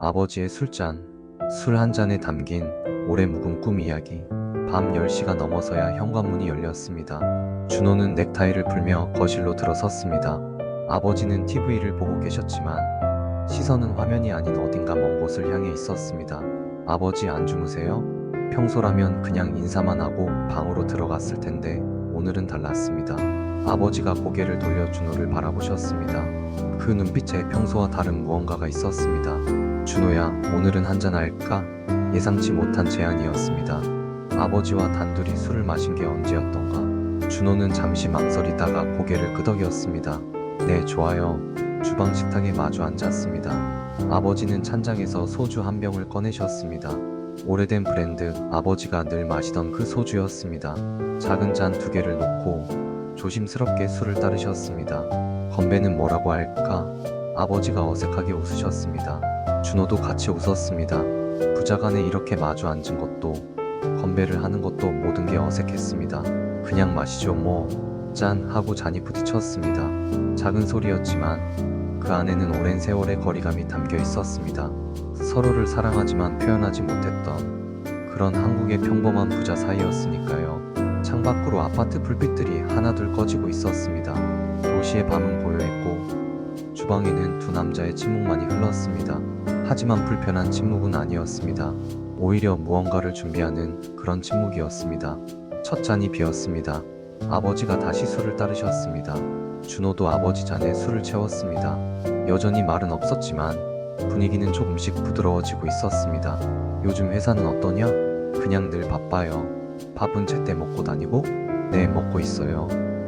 아버지의 술잔. 술 한 잔에 담긴 오래 묵은 꿈 이야기. 밤 10시가 넘어서야 현관문이 열렸습니다. 준호는 넥타이를 풀며 거실로 들어섰습니다. 아버지는 TV를 보고 계셨지만 시선은 화면이 아닌 어딘가 먼 곳을 향해 있었습니다. 아버지 안 주무세요? 평소라면 그냥 인사만 하고 방으로 들어갔을 텐데 오늘은 달랐습니다. 아버지가 고개를 돌려 준호를 바라보셨습니다. 그 눈빛에 평소와 다른 무언가가 있었습니다. 준호야, 오늘은 한잔 할까? 예상치 못한 제안이었습니다. 아버지와 단둘이 술을 마신 게 언제였던가? 준호는 잠시 망설이다가 고개를 끄덕였습니다. 네, 좋아요. 주방 식탁에 마주 앉았습니다. 아버지는 찬장에서 소주 한 병을 꺼내셨습니다. 오래된 브랜드, 아버지가 늘 마시던 그 소주였습니다. 작은 잔 2개를 놓고 조심스럽게 술을 따르셨습니다. 건배는 뭐라고 할까? 아버지가 어색하게 웃으셨습니다. 준호도 같이 웃었습니다. 부자간에 이렇게 마주 앉은 것도, 건배를 하는 것도 모든 게 어색했습니다. 그냥 마시죠 뭐. 짠 하고 잔이 부딪혔습니다. 작은 소리였지만 그 안에는 오랜 세월의 거리감이 담겨 있었습니다. 서로를 사랑하지만 표현하지 못했던 그런 한국의 평범한 부자 사이였으니까요. 창밖으로 아파트 불빛들이 하나둘 꺼지고 있었습니다. 도시의 밤은 고요했고 주방에는 두 남자의 침묵만이 흘렀습니다. 하지만 불편한 침묵은 아니었습니다. 오히려 무언가를 준비하는 그런 침묵이었습니다. 첫 잔이 비었습니다. 아버지가 다시 술을 따르셨습니다. 준호도 아버지 잔에 술을 채웠습니다. 여전히 말은 없었지만 분위기는 조금씩 부드러워지고 있었습니다. 요즘 회사는 어떠냐? 그냥 늘 바빠요. 밥은 제때 먹고 다니고? 네, 먹고 있어요.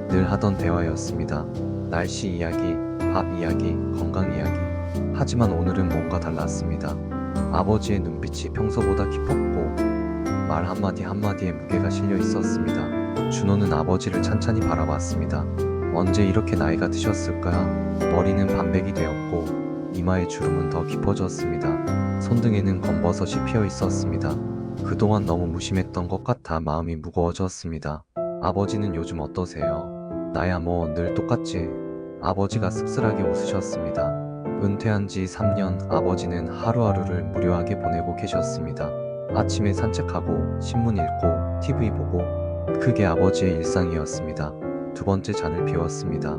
늘 하던 대화였습니다. 날씨 이야기, 밥 이야기, 건강 이야기. 하지만 오늘은 뭔가 달랐습니다. 아버지의 눈빛이 평소보다 깊었고 말 한마디 한마디에 무게가 실려 있었습니다. 준호는 아버지를 찬찬히 바라봤습니다. 언제 이렇게 나이가 드셨을까? 머리는 반백이 되었고 이마의 주름은 더 깊어졌습니다. 손등에는 검버섯이 피어 있었습니다. 그동안 너무 무심했던 것 같아 마음이 무거워졌습니다. 아버지는 요즘 어떠세요? 나야 뭐 늘 똑같지. 아버지가 씁쓸하게 웃으셨습니다. 은퇴한 지 3년, 아버지는 하루하루를 무료하게 보내고 계셨습니다. 아침에 산책하고 신문 읽고 TV 보고, 그게 아버지의 일상이었습니다. 두 번째 잔을 비웠습니다.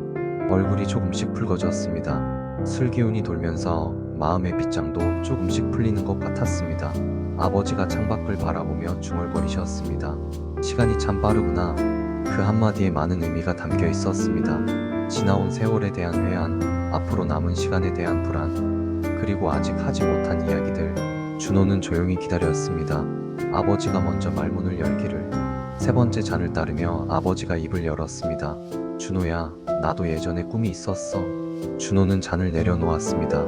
얼굴이 조금씩 붉어졌습니다. 술 기운이 돌면서 마음의 빗장도 조금씩 풀리는 것 같았습니다. 아버지가 창밖을 바라보며 중얼거리셨습니다. 시간이 참 빠르구나. 그 한마디에 많은 의미가 담겨 있었습니다. 지나온 세월에 대한 회한, 앞으로 남은 시간에 대한 불안, 그리고 아직 하지 못한 이야기들. 준호는 조용히 기다렸습니다. 아버지가 먼저 말문을 열기를. 세 번째 잔을 따르며 아버지가 입을 열었습니다. 준호야, 나도 예전에 꿈이 있었어. 준호는 잔을 내려놓았습니다.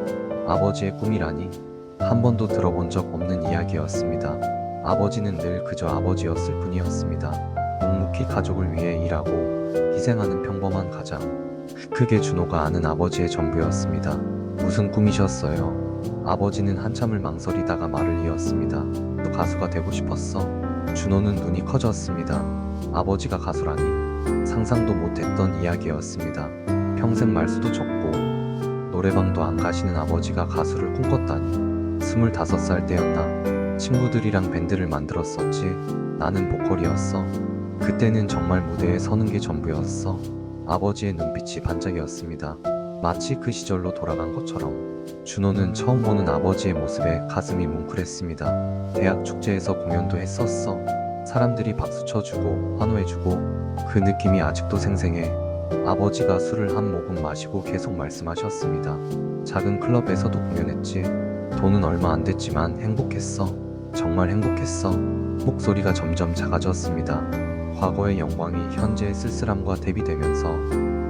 아버지의 꿈이라니 한 번도 들어본 적 없는 이야기였습니다. 아버지는 늘 그저 아버지였을 뿐이었습니다. 묵묵히 가족을 위해 일하고 희생하는 평범한 가장. 그게 준호가 아는 아버지의 전부였습니다. 무슨 꿈이셨어요? 아버지는 한참을 망설이다가 말을 이었습니다. 너 가수가 되고 싶었어? 준호는 눈이 커졌습니다. 아버지가 가수라니 상상도 못했던 이야기였습니다. 평생 말수도 적고 노래방도 안 가시는 아버지가 가수를 꿈꿨다니. 25살 때였나? 친구들이랑 밴드를 만들었었지. 나는 보컬이었어. 그때는 정말 무대에 서는 게 전부였어. 아버지의 눈빛이 반짝이었습니다. 마치 그 시절로 돌아간 것처럼. 준호는 처음 보는 아버지의 모습에 가슴이 뭉클했습니다. 대학 축제에서 공연도 했었어. 사람들이 박수 쳐주고 환호해주고 그 느낌이 아직도 생생해. 아버지가 술을 한 모금 마시고 계속 말씀하셨습니다. 작은 클럽에서도 공연했지. 돈은 얼마 안 됐지만 행복했어. 정말 행복했어. 목소리가 점점 작아졌습니다. 과거의 영광이 현재의 쓸쓸함과 대비되면서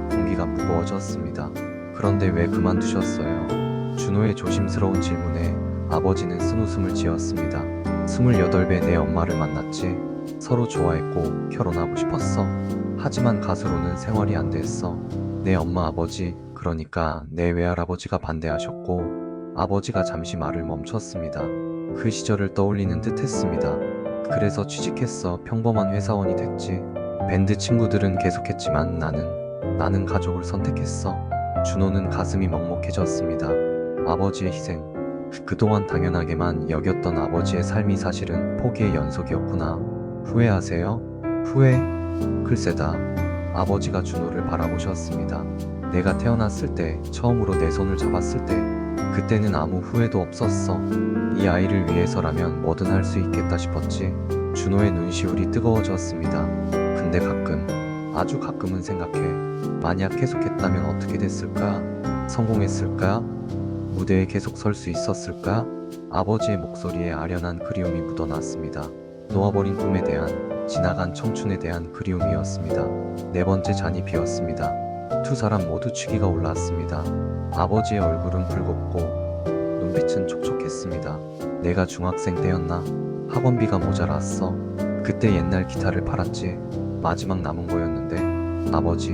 공기가 무거워졌습니다. 그런데 왜 그만두셨어요? 준호의 조심스러운 질문에 아버지는 쓴웃음을 지었습니다. 28배 내 엄마를 만났지. 서로 좋아했고 결혼하고 싶었어. 하지만 가수로는 생활이 안 됐어. 내 엄마 아버지, 그러니까 내 외할아버지가 반대하셨고 아버지가 잠시 말을 멈췄습니다. 그 시절을 떠올리는 듯 했습니다. 그래서 취직했어. 평범한 회사원이 됐지. 밴드 친구들은 계속했지만 나는 가족을 선택했어. 준호는 가슴이 먹먹해졌습니다. 아버지의 희생, 그동안 당연하게만 여겼던 아버지의 삶이 사실은 포기의 연속이었구나. 후회하세요? 후회? 글쎄다. 아버지가 준호를 바라보셨습니다. 내가 태어났을 때, 처음으로 내 손을 잡았을 때, 그때는 아무 후회도 없었어. 이 아이를 위해서라면 뭐든 할 수 있겠다 싶었지. 준호의 눈시울이 뜨거워졌습니다. 근데 가끔, 아주 가끔은 생각해. 만약 계속했다면 어떻게 됐을까? 성공했을까? 무대에 계속 설 수 있었을까? 아버지의 목소리에 아련한 그리움이 묻어났습니다. 놓아버린 꿈에 대한, 지나간 청춘에 대한 그리움이었습니다. 네 번째 잔이 비었습니다. 두 사람 모두 취기가 올랐습니다. 아버지의 얼굴은 붉었고 눈빛은 촉촉했습니다. 내가 중학생 때였나? 학원비가 모자랐어. 그때 옛날 기타를 팔았지. 마지막 남은 거였는데. 아버지,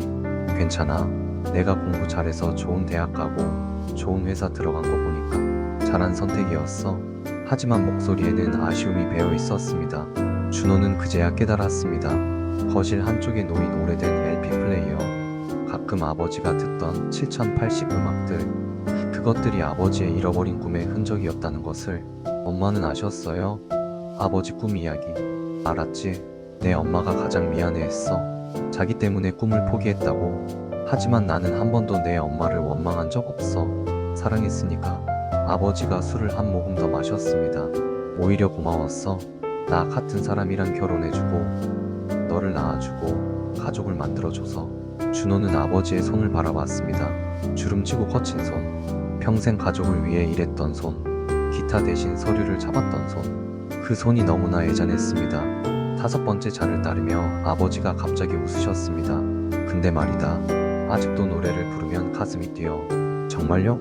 괜찮아. 내가 공부 잘해서 좋은 대학 가고 좋은 회사 들어간 거 보니까 잘한 선택이었어. 하지만 목소리에는 아쉬움이 배어 있었습니다. 준호는 그제야 깨달았습니다. 거실 한쪽에 놓인 오래된 LP 플레이어. 가끔 아버지가 듣던 7080 음악들. 그것들이 아버지의 잃어버린 꿈의 흔적이었다는 것을 엄마는 아셨어요? 아버지 꿈 이야기. 알았지. 내 엄마가 가장 미안해했어. 자기 때문에 꿈을 포기했다고. 하지만 나는 한 번도 내 엄마를 원망한 적 없어. 사랑했으니까. 아버지가 술을 한 모금 더 마셨습니다. 오히려 고마웠어. 나 같은 사람이랑 결혼해주고 너를 낳아주고 가족을 만들어줘서. 준호는 아버지의 손을 바라봤습니다. 주름지고 거친 손, 평생 가족을 위해 일했던 손, 기타 대신 서류를 잡았던 손. 그 손이 너무나 애잔했습니다. 다섯 번째 잔을 따르며 아버지가 갑자기 웃으셨습니다. 근데 말이다. 아직도 노래를 부르면 가슴이 뛰어. 정말요?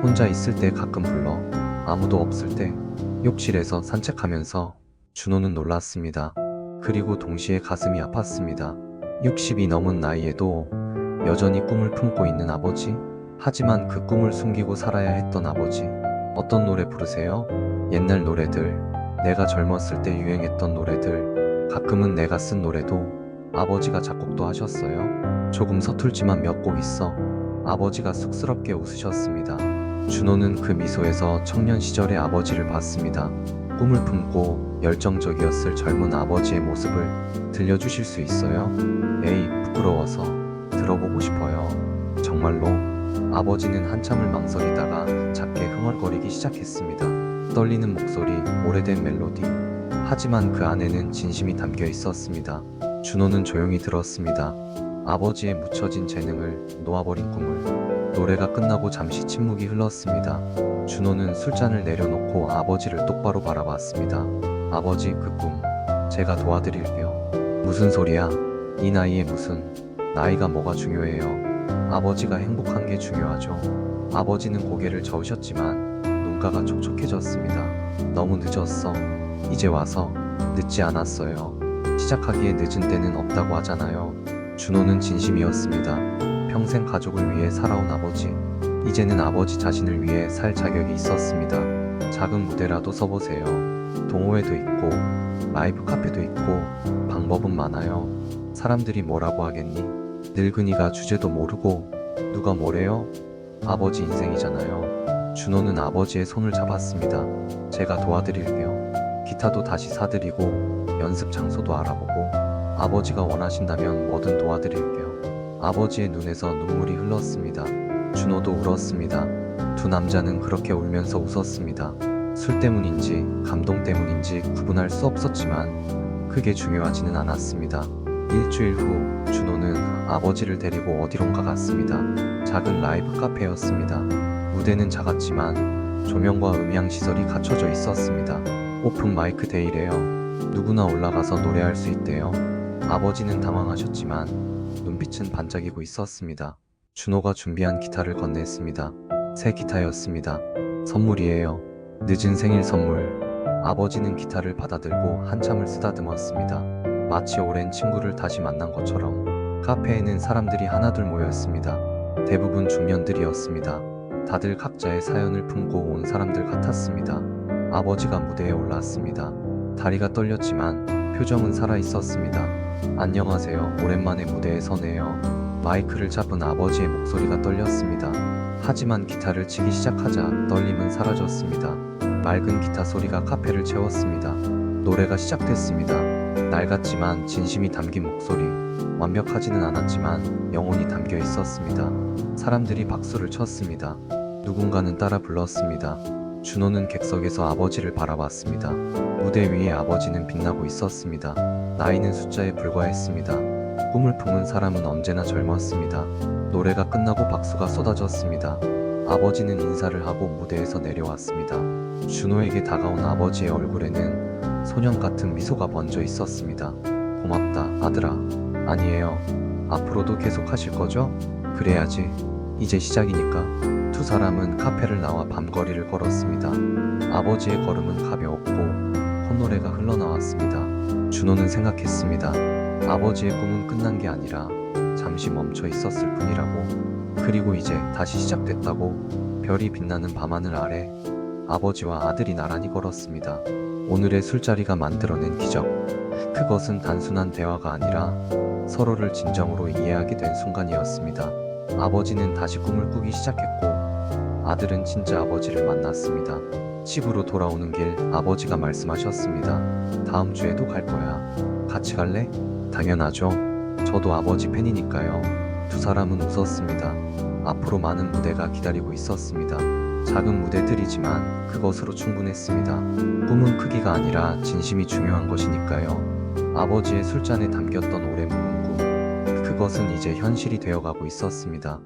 혼자 있을 때 가끔 불러. 아무도 없을 때. 욕실에서 산책하면서. 준호는 놀랐습니다. 그리고 동시에 가슴이 아팠습니다. 60이 넘은 나이에도 여전히 꿈을 품고 있는 아버지. 하지만 그 꿈을 숨기고 살아야 했던 아버지. 어떤 노래 부르세요? 옛날 노래들. 내가 젊었을 때 유행했던 노래들. 가끔은 내가 쓴 노래도. 아버지가 작곡도 하셨어요? 조금 서툴지만 몇 곡 있어. 아버지가 쑥스럽게 웃으셨습니다. 준호는 그 미소에서 청년 시절의 아버지를 봤습니다. 꿈을 품고 열정적이었을 젊은 아버지의 모습을 들려주실 수 있어요? 에이, 부끄러워서. 들어보고 싶어요. 정말로. 아버지는 한참을 망설이다가 작게 흥얼거리기 시작했습니다. 떨리는 목소리, 오래된 멜로디. 하지만 그 안에는 진심이 담겨 있었습니다. 준호는 조용히 들었습니다. 아버지의 묻혀진 재능을, 놓아버린 꿈을. 노래가 끝나고 잠시 침묵이 흘렀습니다. 준호는 술잔을 내려놓고 아버지를 똑바로 바라봤습니다. 아버지, 그 꿈 제가 도와드릴게요. 무슨 소리야? 이 나이에 무슨. 나이가 뭐가 중요해요. 아버지가 행복한 게 중요하죠. 아버지는 고개를 저으셨지만 눈가가 촉촉해졌습니다. 너무 늦었어. 이제 와서. 늦지 않았어요. 시작하기에 늦은 때는 없다고 하잖아요. 준호는 진심이었습니다. 평생 가족을 위해 살아온 아버지. 이제는 아버지 자신을 위해 살 자격이 있었습니다. 작은 무대라도 서보세요. 동호회도 있고 라이브 카페도 있고 방법은 많아요. 사람들이 뭐라고 하겠니? 늙은이가 주제도 모르고 누가 뭐래요? 아버지 인생이잖아요. 준호는 아버지의 손을 잡았습니다. 제가 도와드릴게요. 기타도 다시 사드리고 연습 장소도 알아보고 아버지가 원하신다면 뭐든 도와드릴게요. 아버지의 눈에서 눈물이 흘렀습니다. 준호도 울었습니다. 두 남자는 그렇게 울면서 웃었습니다. 술 때문인지 감동 때문인지 구분할 수 없었지만 그게 중요하지는 않았습니다. 일주일 후 준호는 아버지를 데리고 어디론가 갔습니다. 작은 라이브 카페였습니다. 무대는 작았지만 조명과 음향 시설이 갖춰져 있었습니다. 오픈 마이크 데이래요. 누구나 올라가서 노래할 수 있대요. 아버지는 당황하셨지만 눈빛은 반짝이고 있었습니다. 준호가 준비한 기타를 건넸습니다. 새 기타였습니다. 선물이에요. 늦은 생일 선물. 아버지는 기타를 받아들고 한참을 쓰다듬었습니다. 마치 오랜 친구를 다시 만난 것처럼. 카페에는 사람들이 하나둘 모였습니다. 대부분 중년들이었습니다. 다들 각자의 사연을 품고 온 사람들 같았습니다. 아버지가 무대에 올랐습니다. 다리가 떨렸지만 표정은 살아있었습니다. 안녕하세요. 오랜만에 무대에 서네요. 마이크를 잡은 아버지의 목소리가 떨렸습니다. 하지만 기타를 치기 시작하자 떨림은 사라졌습니다. 맑은 기타 소리가 카페를 채웠습니다. 노래가 시작됐습니다. 낡았지만 진심이 담긴 목소리. 완벽하지는 않았지만 영혼이 담겨 있었습니다. 사람들이 박수를 쳤습니다. 누군가는 따라 불렀습니다. 준호는 객석에서 아버지를 바라봤습니다. 무대 위에 아버지는 빛나고 있었습니다. 나이는 숫자에 불과했습니다. 꿈을 품은 사람은 언제나 젊었습니다. 노래가 끝나고 박수가 쏟아졌습니다. 아버지는 인사를 하고 무대에서 내려왔습니다. 준호에게 다가온 아버지의 얼굴에는 소년 같은 미소가 번져 있었습니다. 고맙다, 아들아. 아니에요. 앞으로도 계속 하실 거죠? 그래야지. 이제 시작이니까. 두 사람은 카페를 나와 밤거리를 걸었습니다. 아버지의 걸음은 가벼웠고 콧노래가 흘러나왔습니다. 준호는 생각했습니다. 아버지의 꿈은 끝난 게 아니라 잠시 멈춰 있었을 뿐이라고. 그리고 이제 다시 시작됐다고. 별이 빛나는 밤하늘 아래 아버지와 아들이 나란히 걸었습니다. 오늘의 술자리가 만들어낸 기적. 그것은 단순한 대화가 아니라 서로를 진정으로 이해하게 된 순간이었습니다. 아버지는 다시 꿈을 꾸기 시작했고 아들은 진짜 아버지를 만났습니다. 집으로 돌아오는 길 아버지가 말씀하셨습니다. 다음 주에도 갈 거야. 같이 갈래? 당연하죠. 저도 아버지 팬이니까요. 두 사람은 웃었습니다. 앞으로 많은 무대가 기다리고 있었습니다. 작은 무대들이지만 그것으로 충분했습니다. 꿈은 크기가 아니라 진심이 중요한 것이니까요. 아버지의 술잔에 담겼던 오래 묵은 꿈. 그것은 이제 현실이 되어가고 있었습니다.